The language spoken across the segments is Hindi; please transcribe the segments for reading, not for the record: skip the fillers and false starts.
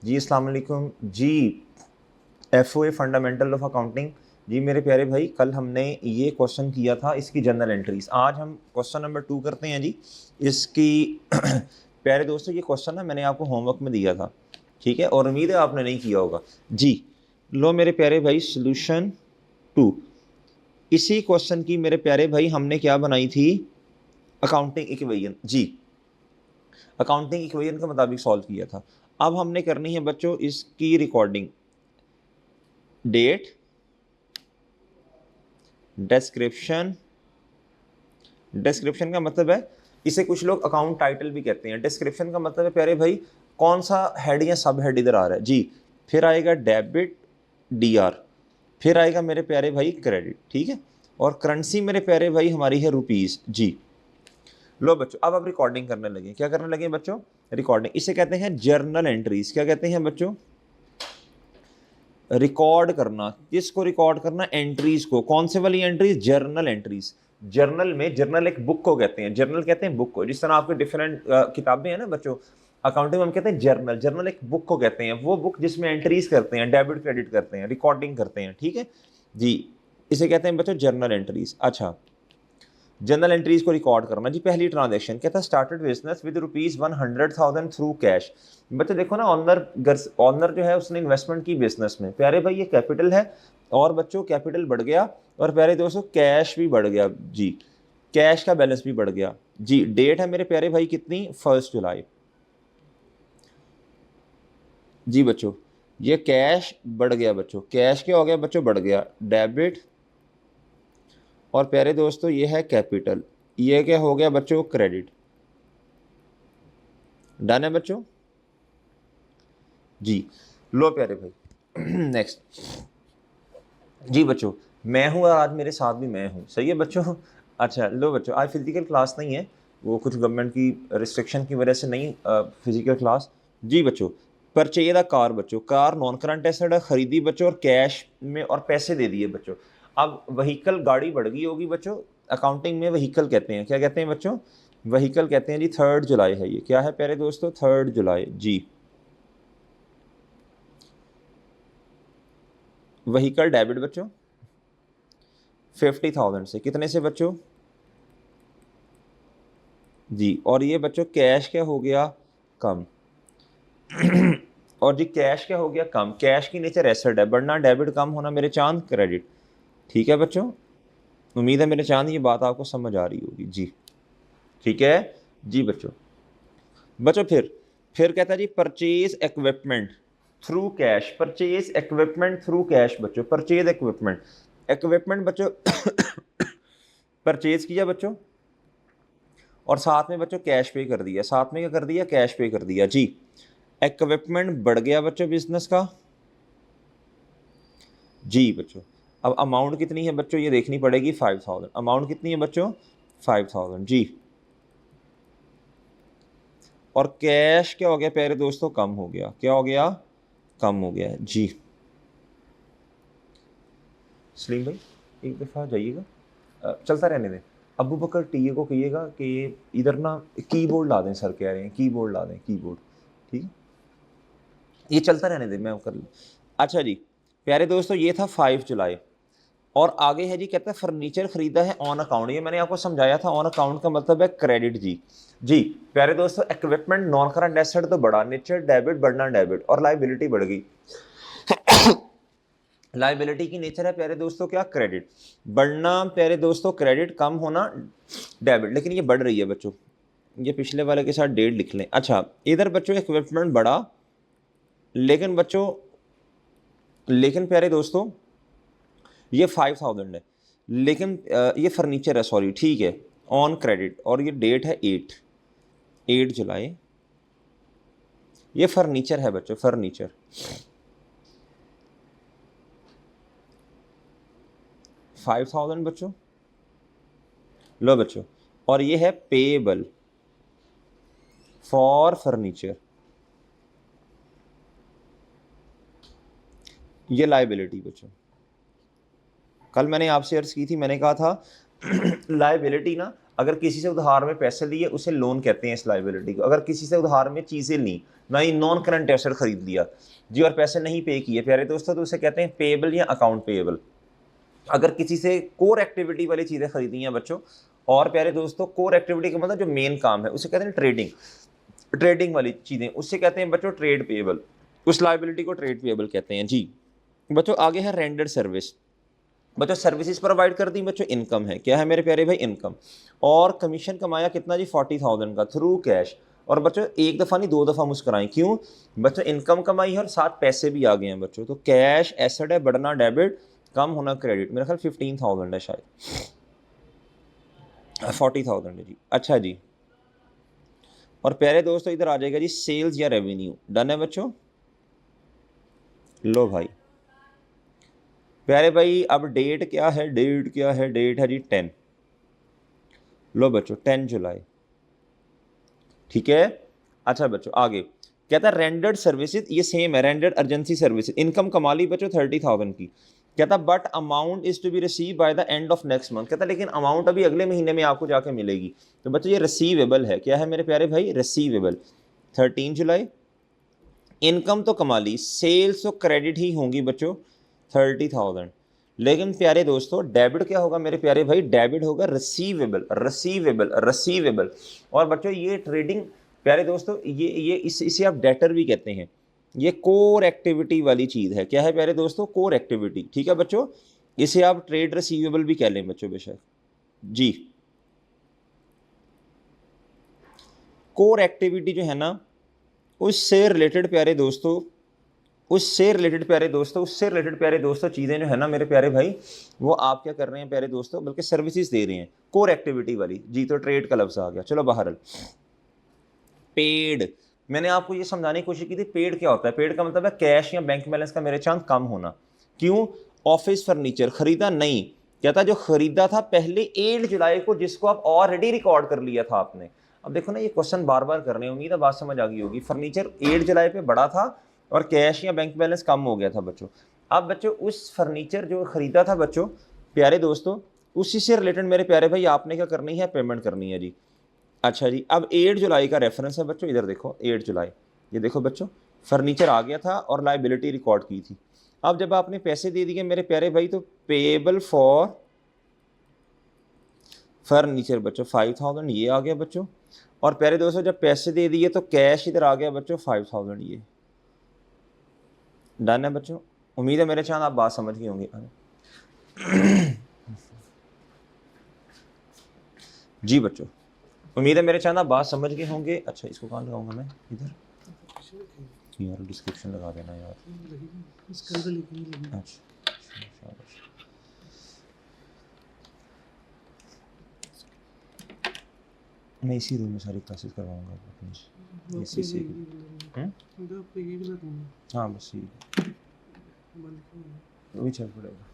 जी अस्सलाम वालेकुम जी। FOA fundamental of accounting. जी मेरे प्यारे भाई, कल हमने ये क्वेश्चन किया था इसकी जनरल एंट्रीज। आज हम क्वेश्चन नंबर 2 करते हैं जी इसकी। प्यारे दोस्तों, ये क्वेश्चन ना मैंने आपको होमवर्क में दिया था, ठीक है, और उम्मीद है आपने नहीं किया होगा जी। लो मेरे प्यारे भाई, सोल्यूशन 2। इसी क्वेश्चन की मेरे प्यारे भाई हमने क्या बनाई थी, अकाउंटिंग इक्वेशन जी। अकाउंटिंग इक्वेशन के मुताबिक सॉल्व किया था। अब हमने करनी है बच्चों इसकी रिकॉर्डिंग, डेट, डिस्क्रिप्शन। डिस्क्रिप्शन का मतलब है, इसे कुछ लोग अकाउंट टाइटल भी कहते हैं। डिस्क्रिप्शन का मतलब है प्यारे भाई कौन सा हेड या सब हेड इधर आ रहा है जी। फिर आएगा डेबिट, DR। फिर आएगा मेरे प्यारे भाई क्रेडिट, ठीक है। और करेंसी मेरे प्यारे भाई हमारी है रुपीस जी। लो बच्चों, अब आप रिकॉर्डिंग करने लगे। क्या करने लगे बच्चों? रिकॉर्डिंग। इसे कहते हैं जर्नल एंट्रीज। क्या कहते हैं बच्चों? रिकॉर्ड करना। किसको रिकॉर्ड करना? एंट्रीज को। कौन से वाली एंट्रीज? Journal entries. जर्नल में, जर्नल एक बुक को कहते हैं, जर्नल कहते हैं बुक को। जिस तरह आपके डिफरेंट किताबें हैं ना बच्चों, अकाउंटिंग में हम कहते हैं जर्नल। जर्नल एक बुक को कहते हैं, वो बुक जिसमें एंट्रीज करते हैं, डेबिट क्रेडिट करते हैं, रिकॉर्डिंग करते हैं, ठीक है जी। इसे कहते हैं बच्चों जर्नल एंट्रीज। अच्छा, जनरल एंट्रीज को रिकॉर्ड करना जी। पहली ट्रांजैक्शन कहता है started business with ₹100,000 through cash. बच्चे देखो ना, ऑनर जो है उसने इन्वेस्टमेंट की बिजनेस में। प्यारे भाई ये कैपिटल है, और बच्चों कैपिटल बढ़ गया, और प्यारे दोस्तों कैश भी बढ़ गया जी। कैश का बैलेंस भी बढ़ गया जी। डेट है मेरे प्यारे भाई कितनी? 1 जुलाई जी। बच्चों ये कैश बढ़ गया, बच्चों कैश क्या हो गया बच्चों? बढ़ गया। डेबिट, और प्यारे दोस्तों ये है कैपिटल, ये क्या हो गया बच्चों? क्रेडिट। डन है बच्चों जी। लो प्यारे भाई नेक्स्ट जी। बच्चों मैं हूँ और आज मेरे साथ भी मैं हूँ, सही है बच्चों। अच्छा लो बच्चों, आज फिजिकल क्लास नहीं है, वो कुछ गवर्नमेंट की रिस्ट्रिक्शन की वजह से नहीं फिजिकल क्लास जी। बच्चों परचेज द कार, बच्चों कार नॉन करंट एसेट है, खरीदी बच्चों, और कैश में और पैसे दे दिए बच्चों। अब वहीकल गाड़ी बढ़ गई होगी बच्चों। अकाउंटिंग में वहीकल कहते हैं, क्या कहते हैं बच्चों? वहीकल कहते हैं जी। 3 जुलाई है ये। क्या है प्यारे दोस्तों? 3 जुलाई जी। वहीकल डेबिट बच्चों 50,000 से। कितने से बच्चों? जी। और ये बच्चों कैश क्या हो गया? कम। और जी कैश क्या हो गया? कम। कैश की नेचर एसेट है, बढ़ना डेबिट, कम होना मेरे चांद क्रेडिट। ठीक है बच्चों, उम्मीद है मेरे चांद ये बात आपको समझ आ रही होगी जी। ठीक है जी बच्चों। बच्चों फिर कहता है जी purchase equipment through cash. Purchase equipment through cash बच्चों। परचेज इक्विपमेंट, इक्विपमेंट बच्चों परचेज किया बच्चों, और साथ में बच्चों कैश पे कर दिया। साथ में क्या कर दिया? कैश पे कर दिया जी। इक्विपमेंट बढ़ गया बच्चों बिजनेस का जी। बच्चों अब अमाउंट कितनी है बच्चों? ये देखनी पड़ेगी 5,000। अमाउंट कितनी है बच्चों? 5,000 जी। और कैश क्या हो गया प्यारे दोस्तों? कम हो गया। क्या हो गया? कम हो गया जी। सलीम भाई एक दफ़ा जाइएगा, चलता रहने दें। अबू बकर टीए को कहिएगा कि इधर ना कीबोर्ड ला दें, सर कह रहे हैं कीबोर्ड ला दें, कीबोर्ड। ठीक है, ये चलता रहने दें, मैं कर लूँ। अच्छा जी प्यारे दोस्तों, ये था 5 जुलाई। और आगे है जी, कहता है फर्नीचर खरीदा है ऑन अकाउंट। ये मैंने आपको समझाया था, ऑन अकाउंट का मतलब है क्रेडिट जी। जी प्यारे दोस्तों, इक्विपमेंट नॉन करंट एसेट तो बढ़ा, नेचर डेबिट, बढ़ना डेबिट, और लाइबिलिटी बढ़ गई। लाइबिलिटी की नेचर है प्यारे दोस्तों क्या? क्रेडिट। बढ़ना प्यारे दोस्तों क्रेडिट, कम होना डेबिट। लेकिन ये बढ़ रही है बच्चों, ये पिछले वाले के साथ डेट लिख लें। अच्छा इधर बच्चों इक्विपमेंट बढ़ा, लेकिन बच्चों, लेकिन प्यारे दोस्तों ये 5,000 है, लेकिन ये फर्नीचर है, सॉरी, ठीक है, ऑन क्रेडिट, और ये डेट है 8 जुलाई। ये फर्नीचर है बच्चों, फर्नीचर 5,000 बच्चों। लो बच्चों, और ये है पेबल फॉर फर्नीचर, ये लाइबिलिटी बच्चों। कल मैंने आपसे अर्ज की थी, मैंने कहा था लाइबिलिटी ना अगर किसी से उधार में पैसे लिए उसे लोन कहते हैं इस लाइबिलिटी को। अगर किसी से उधार में चीज़ें ली, ना ही नॉन करंट एसेट खरीद लिया जी और पैसे नहीं पे किए प्यारे दोस्तों, तो उसे कहते हैं पेएबल या अकाउंट पेएबल। अगर किसी से कोर एक्टिविटी वाली चीज़ें खरीदी हैं बच्चों, और प्यारे दोस्तों कोर एक्टिविटी का मतलब जो मेन काम है उसे कहते हैं ट्रेडिंग, ट्रेडिंग वाली चीज़ें उससे कहते हैं बच्चों ट्रेड पेएबल, उस लाइबिलिटी को ट्रेड पेएबल कहते हैं जी। बच्चों आगे है रेंडर्ड सर्विस। बच्चों सर्विसेज प्रोवाइड कर दी बच्चों, इनकम है, क्या है मेरे प्यारे भाई, इनकम। और कमीशन कमाया कितना जी, 40,000 का थ्रू कैश। और बच्चों एक दफ़ा नहीं 2 दफ़ा मुस्कुराएं, क्यों बच्चों, इनकम कमाई है और साथ पैसे भी आ गए हैं बच्चों। तो कैश एसेट है, बढ़ना डेबिट, कम होना क्रेडिट। मेरा ख्याल 15,000 है शायद, 40,000 है जी। अच्छा जी, और प्यारे दोस्तों इधर आ जाएगा जी सेल्स या रेवेन्यू। डन है बच्चों, लो भाई प्यारे भाई, अब डेट क्या है, डेट क्या है, डेट है जी 10, लो बच्चों 10 जुलाई, ठीक है। अच्छा बच्चों आगे कहता है रेंडर्ड सर्विसेज, ये सेम है, रेंडर्ड अर्जेंसी सर्विसेज। इनकम कमा ली बच्चों 30,000 की, कहता but amount is to be receive by the end of next month, कहता लेकिन अमाउंट अभी अगले महीने में आपको जाके मिलेगी। तो बच्चों ये रिसीवेबल है, क्या है मेरे प्यारे भाई, रिसीवेबल। 13 जुलाई इनकम तो कमा ली, सेल्स तो क्रेडिट ही होंगी बच्चों 30,000, लेकिन प्यारे दोस्तों डेबिट क्या होगा मेरे प्यारे भाई, डेबिट होगा रिसीवेबल, रिसीवेबल, रिसीवेबल। और बच्चों ये ट्रेडिंग प्यारे दोस्तों ये इसे आप डेटर भी कहते हैं, ये कोर एक्टिविटी वाली चीज़ है, क्या है प्यारे दोस्तों, कोर एक्टिविटी, ठीक है बच्चों। इसे आप ट्रेड रिसीवेबल भी कह लें बच्चों बेशक जी। कोर एक्टिविटी जो है ना उससे रिलेटेड प्यारे दोस्तों, उससे रिलेटेड प्यारे दोस्तों चीज़ें जो है ना मेरे प्यारे भाई, वो आप क्या कर रहे हैं प्यारे दोस्तों, बल्कि सर्विसेज दे रहे हैं कोर एक्टिविटी वाली जी। तो ट्रेड का लफ्ज़ आ गया। चलो बहरहाल पेड, मैंने आपको ये समझाने की कोशिश की थी पेड क्या होता है। पेड का मतलब है कैश या बैंक बैलेंस का मेरे चांस कम होना। क्यों, ऑफिस फर्नीचर खरीदा नहीं, कहता जो खरीदा था पहले 8 जुलाई को, जिसको आप ऑलरेडी रिकॉर्ड कर लिया था आपने। अब देखो ना ये क्वेश्चन बार बार कर रहे हैं, उम्मीद है बात समझ आ गई होगी। फर्नीचर 8 जुलाई पे बढ़ा था और कैश या बैंक बैलेंस कम हो गया था बच्चों। अब बच्चों उस फर्नीचर जो खरीदा था बच्चों प्यारे दोस्तों, उसी से रिलेटेड मेरे प्यारे भाई आपने क्या करनी है, पेमेंट करनी है जी। अच्छा जी, अब 8 जुलाई का रेफरेंस है बच्चों, इधर देखो 8 जुलाई, ये देखो बच्चों फर्नीचर आ गया था और लाइबिलिटी रिकॉर्ड की थी। अब जब आपने पैसे दे दिए मेरे प्यारे भाई, तो पेएबल फॉर फर्नीचर बच्चों 5,000 ये आ गया बच्चों। और प्यारे दोस्तों जब पैसे दे दिए तो कैश इधर आ गया बच्चों 5,000 ये। डन है बच्चों, उम्मीद है मेरे चांद आप बात समझ गए होंगे जी बच्चों, उम्मीद है मेरे चांद आप बात समझ गए होंगे। अच्छा इसको कहाँ लगाऊंगा मैं, इधर यार डिस्क्रिप्शन लगा देना यार। अच्छा मैं इसी रूम में सारी क्लासेस करवाऊंगा अपनी इसी से। हाँ बस ये भी चल पड़ेगा।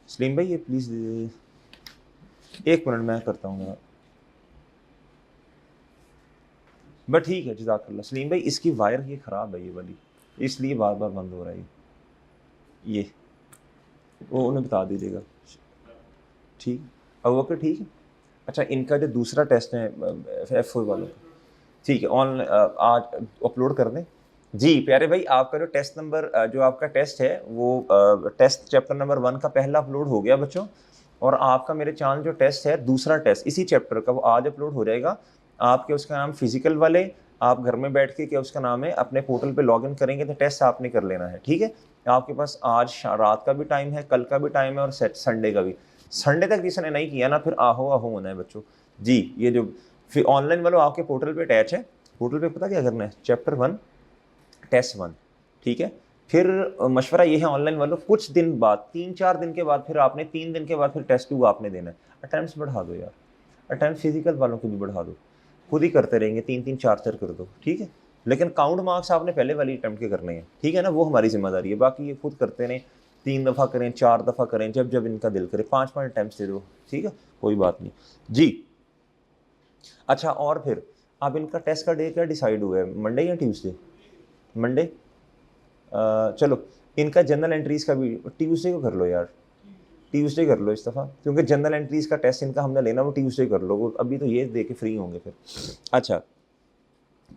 सलीम भाई ये प्लीज़ 1 मिनट मैं करता हूँ बट ठीक है जज़ाकल्लाह। सलीम भाई इसकी वायर ये ख़राब है ये वाली, इसलिए बार बार बंद हो रहा है ये वो उन्हें बता दीजिएगा ठीक। अब ओके ठीक है। अच्छा इनका जो दूसरा टेस्ट है F4 वालों का, ठीक है ऑन आज अपलोड कर दें जी। प्यारे भाई आपका जो टेस्ट नंबर जो आपका टेस्ट है वो टेस्ट चैप्टर नंबर 1 का पहला अपलोड हो गया बच्चों, और आपका मेरे चांद जो टेस्ट है दूसरा टेस्ट इसी चैप्टर का वो आज अपलोड हो जाएगा आपके। उसका नाम फिजिकल वाले, आप घर में बैठ के क्या उसका नाम है अपने पोर्टल पे लॉगिन करेंगे तो टेस्ट आपने कर लेना है, ठीक है। आपके पास आज रात का भी टाइम है, कल का भी टाइम है और संडे का भी। संडे तक जिसने नहीं किया ना फिर आहो आहो होना है बच्चों जी। ये जो फिर ऑनलाइन वालों आपके पोर्टल पे अटैच है, पोर्टल पे पता क्या करना है, चैप्टर 1 टेस्ट 1, ठीक है। फिर मशवरा ये है ऑनलाइन वालों कुछ दिन बाद 3-4 दिन के बाद फिर आपने 3 दिन के बाद फिर टेस्ट 2 आपने देना है। अटैम्प्ट्स बढ़ा दो यार, अटैम्प्ट फिजिकल वालों को भी बढ़ा दो, खुद ही करते रहेंगे 3-3 4-4 कर दो, ठीक है। लेकिन काउंट मार्क्स आपने पहले वाली अटैम्प्ट के करने हैं, ठीक है ना, वो हमारी जिम्मेदारी है। बाकी ये खुद करते रहें, 3 दफ़ा करें 4 दफ़ा करें, जब जब इनका दिल करे 5-5 अटैम्प्ट दे दो, ठीक है कोई बात नहीं जी। अच्छा और फिर अब इनका टेस्ट का डे क्या डिसाइड हुआ है, मंडे या ट्यूसडे, मंडे। चलो इनका जनरल एंट्रीज़ का भी ट्यूसडे को कर लो यार, ट्यूसडे कर लो इस दफ़ा, क्योंकि जनरल एंट्रीज का टेस्ट इनका हमने लेना, वो ट्यूसडे कर लो, वो अभी तो ये दे के फ्री होंगे फिर। अच्छा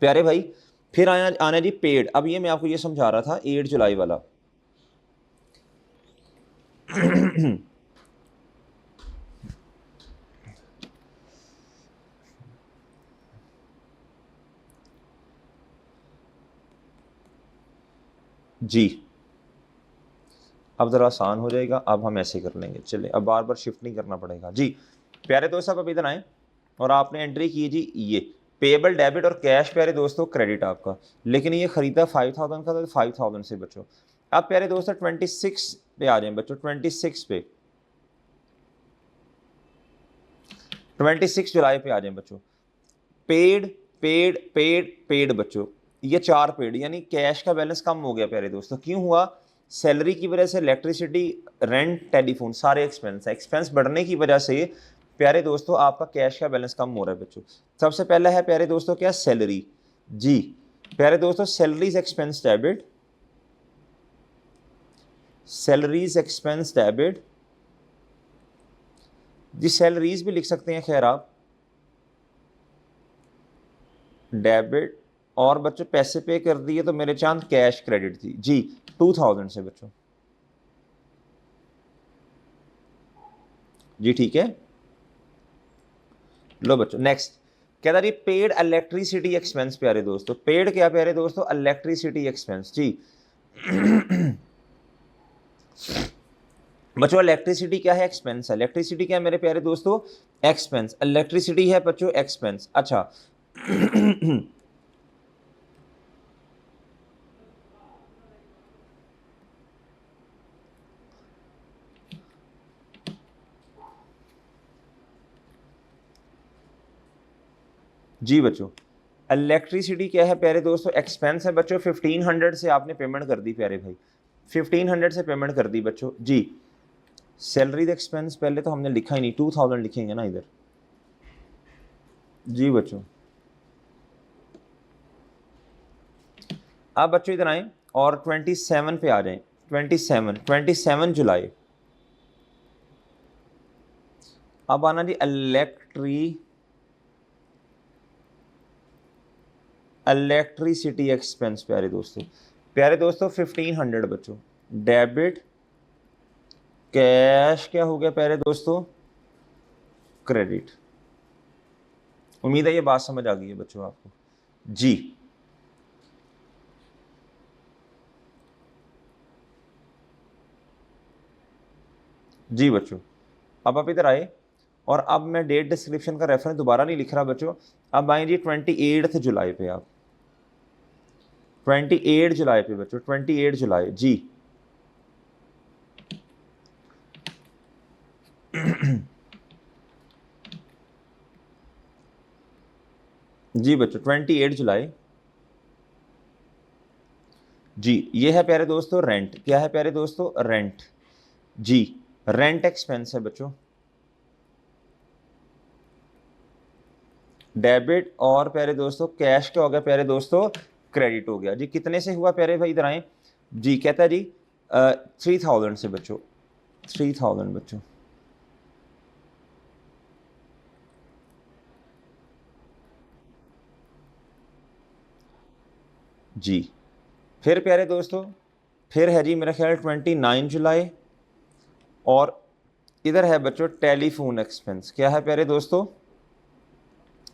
प्यारे भाई, फिर आना जी पेड। अब ये मैं आपको ये समझा रहा था 8 जुलाई वाला। जी अब ज़रा आसान हो जाएगा, अब हम ऐसे कर लेंगे, चले अब बार बार शिफ्ट नहीं करना पड़ेगा जी। प्यारे दोस्त आप अभी इधर आए और आपने एंट्री की जी ये पेबल डेबिट और कैश प्यारे दोस्तों क्रेडिट आपका, लेकिन ये खरीदा 5000 का, तो 5000 से बचो। अब प्यारे दोस्तों 26 पे आ जाए बच्चों, 26 पे, 26 जुलाई पे आ जाए बच्चों। पेड पेड पेड पेड बच्चों, ये 4 पेड, यानी कैश का बैलेंस कम हो गया प्यारे दोस्तों। क्यों हुआ? सैलरी की वजह से इलेक्ट्रिसिटी, रेंट, टेलीफोन, सारे एक्सपेंस बढ़ने की वजह से प्यारे दोस्तों आपका कैश का बैलेंस कम हो रहा है बच्चों। सबसे पहला है प्यारे दोस्तों क्या? सैलरी। जी प्यारे दोस्तों salaries expense debit, salaries expense debit जी, सैलरीज भी लिख सकते हैं खैर आप, डेबिट। और बच्चों पैसे पे कर दिए तो मेरे चांद कैश क्रेडिट थी जी 2000 से बच्चों। जी ठीक है, लो बच्चों नेक्स्ट। कहता जी पेड इलेक्ट्रिसिटी एक्सपेंस प्यारे दोस्तों, पेड क्या प्यारे दोस्तों? इलेक्ट्रिसिटी एक्सपेंस जी। बच्चों इलेक्ट्रिसिटी क्या है? एक्सपेंस है। इलेक्ट्रिसिटी क्या है मेरे प्यारे दोस्तों? एक्सपेंस। इलेक्ट्रिसिटी है बच्चों एक्सपेंस। अच्छा जी बच्चों इलेक्ट्रिसिटी क्या है प्यारे दोस्तों? एक्सपेंस है बच्चों। 1500 से आपने पेमेंट कर दी प्यारे भाई, 1500 से पेमेंट कर दी बच्चों जी। सैलरी एक्सपेंस पहले तो हमने लिखा ही नहीं, 2000 लिखेंगे ना इधर जी बच्चों। अब बच्चों इधर आए और 27 पे आ जाएं, 27 जुलाई। अब आना जी इलेक्ट्रिसिटी एक्सपेंस प्यारे दोस्तों 1500 बच्चों, डेबिट, कैश क्या हो गया प्यारे दोस्तों? क्रेडिट। उम्मीद है ये बात समझ आ गई है बच्चों आपको जी। जी बच्चों अब आप इधर आए और अब मैं डेट डिस्क्रिप्शन का रेफरेंस दोबारा नहीं लिख रहा बच्चों। अब आए जी 28 जुलाई पे, आप 28 जुलाई पे बच्चों, 28 जुलाई जी। जी बच्चों 28 जुलाई जी। ये है प्यारे दोस्तों रेंट, क्या है प्यारे दोस्तों? रेंट जी। रेंट एक्सपेंस है बच्चों, डेबिट। और प्यारे दोस्तों कैश क्या हो गया प्यारे दोस्तों? क्रेडिट हो गया जी। कितने से हुआ प्यारे भाई? इधर आए जी। कहता है जी 3000 से बच्चों, 3000 बच्चों जी। फिर प्यारे दोस्तों फिर है जी मेरा ख्याल 29 जुलाई। और इधर है बच्चों टेलीफोन एक्सपेंस, क्या है प्यारे दोस्तों?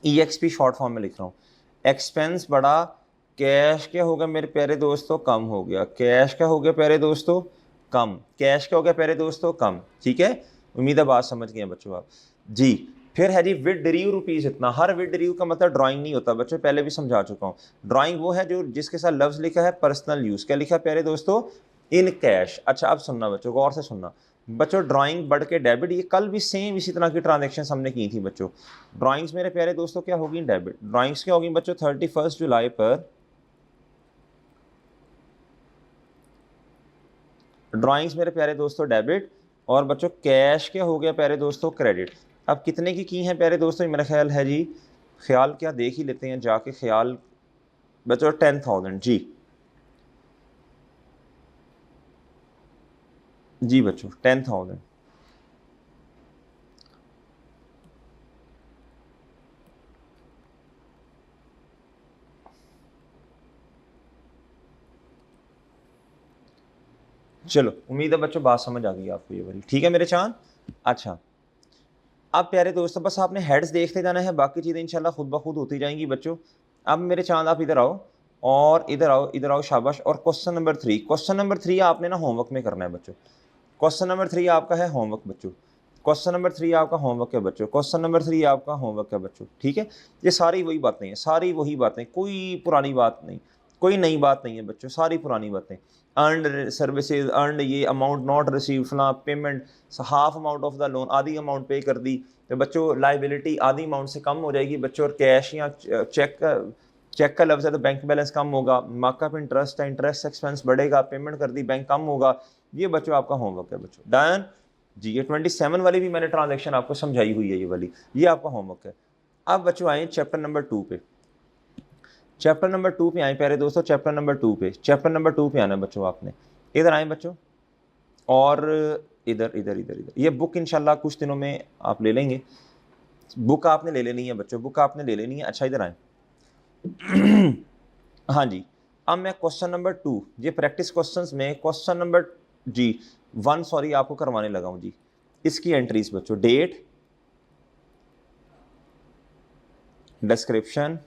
EXP शॉर्ट फॉर्म में लिख रहा हूँ। एक्सपेंस बढ़ा, कैश क्या होगा मेरे प्यारे दोस्तों? कम हो गया। कैश क्या हो गया प्यारे दोस्तों? कम। कैश क्या हो गया प्यारे दोस्तों? कम। ठीक है, उम्मीद है बात समझ गए हैं बच्चों आप जी। फिर है जी विद ड्रीव रुपीज़ इतना। हर विद ड्रीव का मतलब ड्राइंग नहीं होता बच्चों, पहले भी समझा चुका हूँ। ड्राइंग वो है जो जिसके साथ लफ्ज़ लिखा है पर्सनल यूज़, क्या लिखा है प्यारे दोस्तों? In cash. अच्छा अब सुनना बच्चों, गौर से सुनना बच्चों, ड्राइंग बढ़ के डेबिट, ये कल भी सेम इसी तरह की ट्रांजेक्शन हमने की थी बच्चों। ड्राइंग्स मेरे प्यारे दोस्तों क्या होगी? डेबिट। ड्राइंग्स क्या होगी बच्चों? 31 जुलाई पर ड्राइंग्स मेरे प्यारे दोस्तों डेबिट। और बच्चों कैश क्या हो गया प्यारे दोस्तों? क्रेडिट। अब कितने की हैं प्यारे दोस्तों? मेरा ख्याल है जी, ख्याल क्या देख ही लेते हैं जाके, ख्याल बच्चों 10,000 जी। जी बच्चों 10,000 चलो उम्मीद है बच्चों बात समझ आ गई आपको ये वाली, ठीक है मेरे चांद। अच्छा अब प्यारे दोस्तों बस आपने हेड्स देखते जाना है, बाकी चीज़ें इंशाल्लाह खुद ब खुद होती जाएंगी बच्चों। अब मेरे चांद आप इधर आओ और इधर आओ, इधर आओ, शाबाश। और क्वेश्चन नंबर 3, क्वेश्चन नंबर 3 आपने ना होमवर्क में करना है बच्चों। क्वेश्चन नंबर 3 आपका है होमवर्क बच्चों। क्वेश्चन नंबर 3 आपका होमवर्क है बच्चों। क्वेश्चन नंबर 3 आपका होमवर्क है बच्चों, ठीक है। ये सारी वही बातें हैं, सारी वही बातें, कोई पुरानी बात नहीं, कोई नई बात नहीं है बच्चों, सारी पुरानी बातें। अर्नड सर्विसेज, अर्नड ये अमाउंट नॉट रिसीव, फला payment, half amount of the loan, आधी अमाउंट पे कर दी तो बच्चों लाइबिलिटी आधी अमाउंट से कम हो जाएगी बच्चों, और कैश या चेक का लफ्ज़ है तो बैंक बैलेंस कम होगा, मार्कअप इंटरेस्ट है, इंटरेस्ट एक्सपेंस बढ़ेगा, पेमेंट कर दी बैंक कम होगा। ये बच्चों आपका होमवर्क है बच्चों, डन जी। ये 27 वाली भी मैंने ट्रांजैक्शन आपको समझाई हुई है, ये वाली ये आपका होमवर्क है। अब बच्चों आए चैप्टर नंबर 2 पे, चैप्टर नंबर 2 पे आए प्यारे दोस्तों, चैप्टर नंबर 2 पे, चैप्टर नंबर 2 पे आना है बच्चों आपने। इधर आए बच्चों और इधर इधर इधर इधर, ये बुक इंशाल्लाह कुछ दिनों में आप ले लेंगे, बुक आपने ले लेनी है बच्चों, बुक आपने ले लेनी है। अच्छा इधर आए हाँ जी। अब मैं क्वेश्चन नंबर 2, ये प्रैक्टिस क्वेश्चंस में क्वेश्चन नंबर जी 1 सॉरी आपको करवाने लगा हूँ जी। इसकी एंट्रीज बच्चों, डेट, डिस्क्रिप्शन,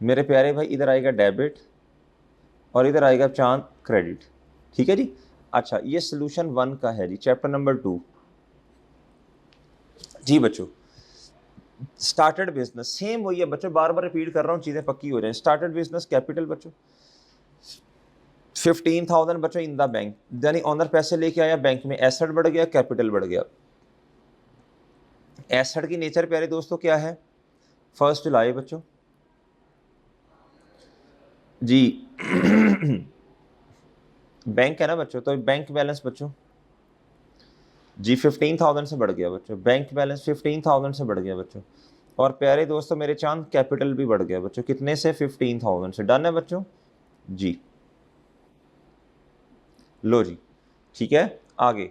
मेरे प्यारे भाई इधर आएगा डेबिट और इधर आएगा चांद क्रेडिट, ठीक है जी। अच्छा ये सोल्यूशन 1 का है जी, चैप्टर नंबर 2 जी बच्चों। स्टार्टेड बिजनेस सेम वही है बच्चों, बार बार रिपीट कर रहा हूँ, चीजें पक्की हो जाए। स्टार्टेड बिजनेस कैपिटल बच्चों 15,000 बच्चों इन द बैंक, यानी ऑनर पैसे लेके आया बैंक में, एसेट बढ़ गया, कैपिटल बढ़ गया। एसेट की नेचर प्यारे दोस्तों क्या है, 1 जुलाई बच्चों जी बैंक है ना बच्चों, तो बैंक बैलेंस बच्चों जी 15,000 से बढ़ गया बच्चों, बैंक बैलेंस 15,000 से बढ़ गया बच्चों। और प्यारे दोस्तों मेरे चांद कैपिटल भी बढ़ गया बच्चों, कितने से, 15,000 से। डन है बच्चों जी, लो जी, ठीक है। आगे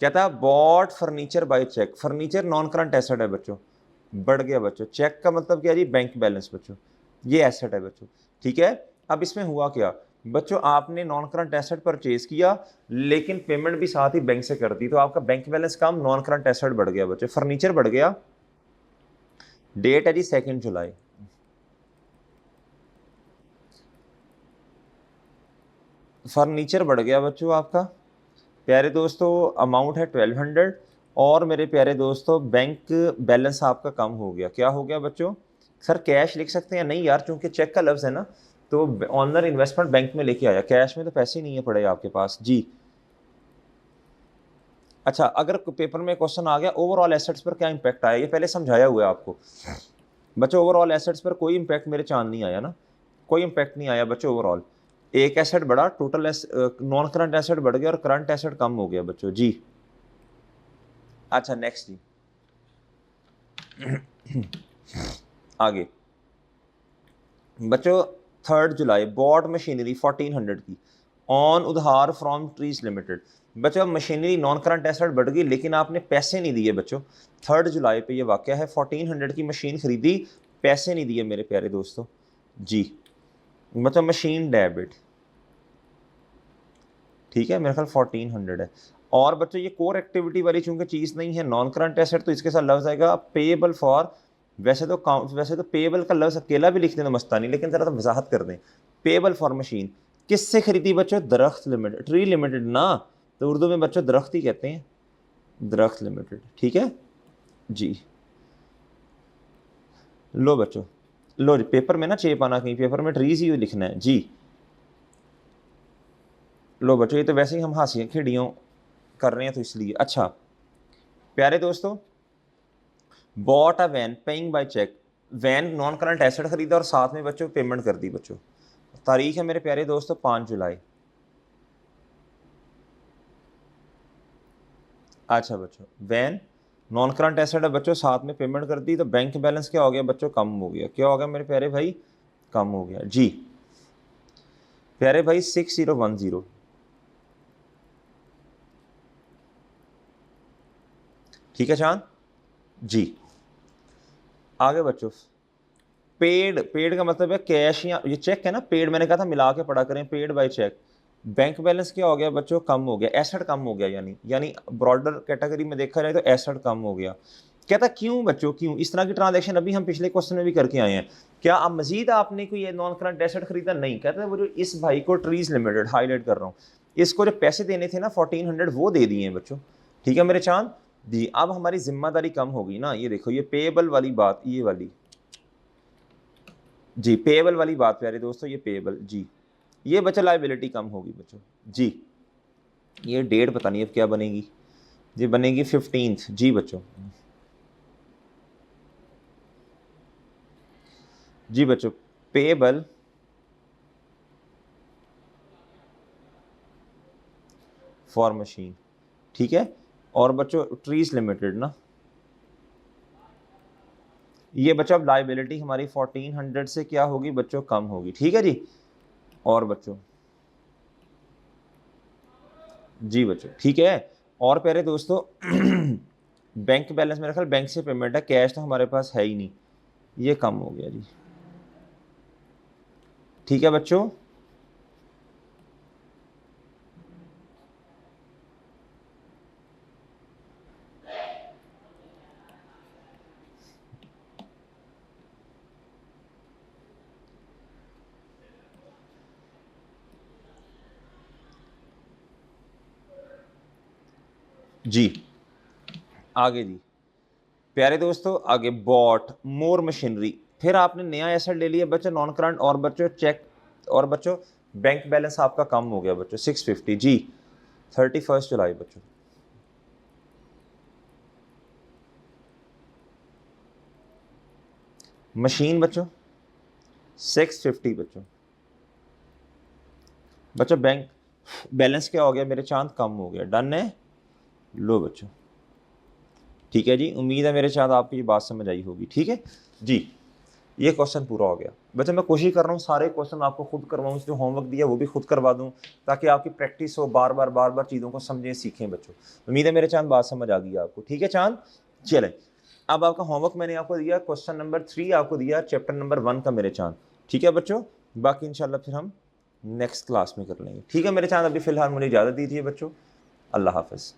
कहता है bought furniture by cheque, furniture non current asset है बच्चों, बढ़ गया बच्चों। चेक का मतलब क्या है जी, बैंक बैलेंस बच्चों, ये एसेट है बच्चों, ठीक है। अब इसमें हुआ क्या बच्चों, आपने नॉन करंट एसेट परचेज किया लेकिन पेमेंट भी साथ ही बैंक से कर दी, तो आपका बैंक बैलेंस कम, नॉन करंट एसेट बढ़ गया बच्चों, फर्नीचर बढ़ गया। डेट है जी 2 जुलाई, फर्नीचर बढ़ गया बच्चों आपका। प्यारे दोस्तों अमाउंट है 1200, और मेरे प्यारे दोस्तों बैंक बैलेंस आपका कम हो गया। क्या हो गया बच्चों, सर कैश लिख सकते हैं, नहीं यार चूंकि चेक का लफ्ज़ है ना, तो ऑनर इन्वेस्टमेंट बैंक में लेके आया, कैश में तो पैसे नहीं है पड़े आपके पास जी। अच्छा अगर पेपर में क्वेश्चन आ गया ओवरऑल एसेट्स पर क्या इंपैक्ट आया, ये पहले समझाया हुआ है आपको बच्चों। ओवरऑल एसेट्स पर कोई इंपैक्ट मेरे चांद नहीं आया ना, कोई इंपैक्ट नहीं आया बच्चों। ओवरऑल एक एसेट बढ़ा, टोटल नॉन करंट एसेट बढ़ गया और करंट एसेट कम हो गया बच्चों जी। अच्छा नेक्स्ट जी आगे बच्चों 3 जुलाई बॉट मशीनरी 1400 की ऑन उधार फ्रॉम ट्रीज लिमिटेड। बच्चों मशीनरी नॉन करंट एसेट बढ़ गई लेकिन आपने पैसे नहीं दिए बच्चों। 3 जुलाई पे ये वाकया है, 1400 की मशीन खरीदी, पैसे नहीं दिए मेरे प्यारे दोस्तों जी। मतलब मशीन डेबिट, ठीक है, मेरे ख्याल 1400 है। और बच्चों ये कोर एक्टिविटी वाली चूंकि चीज़ नहीं है, नॉन करंट एसेट, तो इसके साथ लफ्ज़ आएगा पेएबल फॉर। वैसे तो पेएबल का लफ्ज़ अकेला भी लिखने तो मस्तानी, लेकिन ज़रा तो वजाहत कर दें। पेएबल फॉर मशीन किससे खरीदी बच्चों, दरख्त लिमिटेड, ट्री लिमिटेड ना, तो उर्दू में बच्चों दरख्त ही कहते हैं, दरख्त लिमिटेड, ठीक है जी। लो बच्चों, लो जी, पेपर में ना चेप आना कहीं, पेपर में ट्रीज ही लिखना है जी। लो बच्चों, ये तो वैसे ही हम हासियाँ खिड़ियों कर रहे हैं तो इसलिए। अच्छा प्यारे दोस्तों bought a van paying by cheque, van non current asset खरीदा और साथ में बच्चों पेमेंट कर दी बच्चों। तारीख है मेरे प्यारे दोस्तों 5 जुलाई। अच्छा बच्चों वैन नॉन करंट एसेट है बच्चों, साथ में पेमेंट कर दी, तो बैंक बैलेंस क्या हो गया बच्चों, कम हो गया। क्या हो गया मेरे प्यारे भाई, कम हो गया जी। प्यारे भाई 6010, ठीक है चांद जी। आगे बच्चों पेड, पेड का मतलब है कैश या ये चेक है ना, पेड मैंने कहा था मिला के पढ़ा करें, paid by cheque. Bank balance क्या हो गया बच्चों, कम हो गया, एसेट कम हो गया, यानी ब्रॉडर कैटेगरी में देखा जाए तो एसेट कम हो गया। कहता क्यों बच्चों, क्यों? इस तरह की ट्रांजैक्शन अभी हम पिछले क्वेश्चन में भी करके आए हैं। क्या अब मजीद आपने कोई नॉन करंट एसेट खरीदा? नहीं। कहता है वो जो इस भाई को ट्रीज लिमिटेड हाईलाइट कर रहा हूँ, इसको जो पैसे देने थे ना 1400 वो दे दिए हैं बच्चों। ठीक है मेरे चांद जी। अब हमारी जिम्मेदारी कम होगी ना, ये देखो ये पेएबल वाली बात, ये वाली जी, पेएबल वाली बात प्यारे दोस्तों, ये पेएबल जी, ये बच्चा लाइबिलिटी कम होगी बच्चों जी। ये डेट पता नहीं अब क्या बनेगी, ये बनेगी 15th जी बच्चों। जी बच्चों, पेएबल फॉर मशीन, ठीक है। और बच्चों ट्रीज लिमिटेड ना, ये बच्चों अब लाइबिलिटी हमारी 1400 से क्या होगी बच्चों, कम होगी। ठीक है जी। और बच्चों जी बच्चों ठीक है। और प्यारे दोस्तों बैंक बैलेंस मेरा ख्याल बैंक से पेमेंट है, कैश तो हमारे पास है ही नहीं, ये कम हो गया जी। ठीक है बच्चों। जी आगे जी प्यारे दोस्तों, आगे बॉट मोर मशीनरी, फिर आपने नया एसेट ले लिया बच्चों नॉन करंट, और बच्चों चेक, और बच्चों बैंक बैलेंस आपका कम हो गया बच्चों 650 जी, 31 जुलाई बच्चों। मशीन बच्चों 650 बच्चों। बच्चों बैंक बैलेंस क्या हो गया मेरे चांद, कम हो गया, डन है। लो बच्चों ठीक है जी, उम्मीद है मेरे चांद आपको ये बात समझ आई होगी। ठीक है जी, ये क्वेश्चन पूरा हो गया बच्चों। मैं कोशिश कर रहा हूँ सारे क्वेश्चन आपको खुद करवाऊँ, जो होमवर्क दिया वो भी खुद करवा दूँ, ताकि आपकी प्रैक्टिस हो, बार बार चीज़ों को समझें सीखें बच्चों। उम्मीद है मेरे चांद बात समझ आ गई आपको। ठीक है चांद, चलें अब आपका होमवर्क मैंने आपको दिया, क्वेश्चन नंबर 3 आपको दिया चैप्टर नंबर 1 का मेरे चांद। ठीक है बच्चों, बाकी इंशाल्लाह फिर हम नेक्स्ट क्लास में कर लेंगे। ठीक है मेरे चांद, अभी फिलहाल मुझे इजाज़त दीजिए बच्चों, अल्लाह हाफ़िज़।